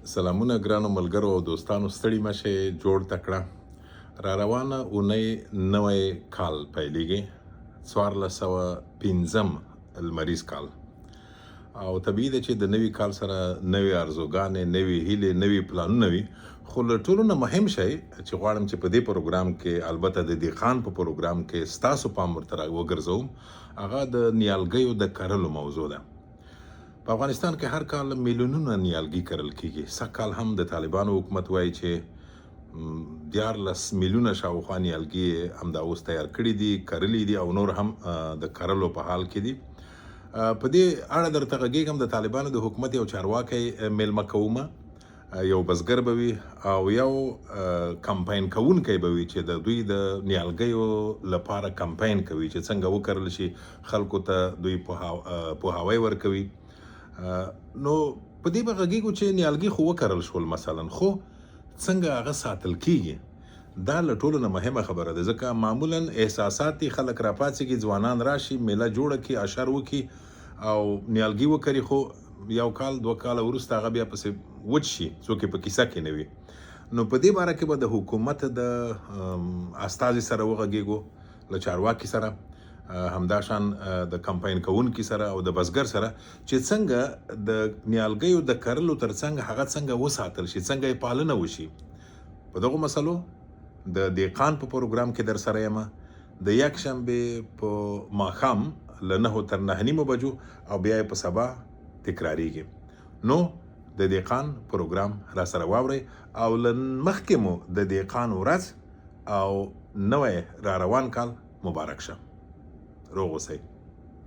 سلامونه ګرانو ملګرو او دوستانو، ستړي مشه، جوړ تکړه. را روانه اونۍ نوی کال پیلیږي، 1415 لمریز کال. او طبیعي ده چې د نوي کال سره نوې ارزوګانې، نوې هیلې، نوي پلانونه وي. خو له ټولو نه مهم شی چې غواړم چې په دې پروګرام کې، البته د دهقان په پروګرام کې ستاسو پام ورته وګرځوم، هغه د نیالګیو د کرلو موضوع ده. په افغانستان کې هر کال میلیونونه نیالګي کرل کیږي. سږ کال هم د طالبانو حکومت وایي چې 14 میلیونه شاوخوا نیالګي همدا اوس تیار کړي دي، کرلي دي او نور هم د کرلو په حال کې دي. په دې اړه درته غږیږم، د طالبانو د حکومت یو چارواکی میلمه کومه، یو بزګر به وي او یو کمپاین کوونکی به وي چې د دوی د نیالګیو لپاره کمپاین کوي چې څنګه وکرل شي، خلکو ته دوی پوهاوی ورکوي. نو په دې به غږیږو چې نیالګي خو وکرل شول مثلا، خو څنګه هغه ساتل کیږي؟ دا له ټولو نه مهمه خبره ده، ځکه معمولا احساساتي خلک راپاڅېږي، ځوانان راشي، میله جوړه کړي، اشر وکړي او نیالګي وکري، خو یو کال دوه کاله وروسته هغه بیا پسې وچ شي، څوک یې په کیسه کې نه وي. نو په دې باره کې به د حکومت د استازي سره وغږیږو، له چارواکي سره، همداشان د کمپاین کوونکي سره او د بزګر سره، چې څنګه د نیالګیو د کرلو ترڅنګ هغه څنګه وساتل شي، څنګه یې پالنه وشي. په دغو مسلو د دهقان په پروګرام کې در سره یم، د یکشنبې په ماښام له 9 تر 9:30 بجو او بیا یې په سبا تکراریږي. نو د دهقان پروګرام را سره واورئ او له مخکې مو د دهقان ورځ او نوی را روان کال مبارک شه. روغ اوسئ.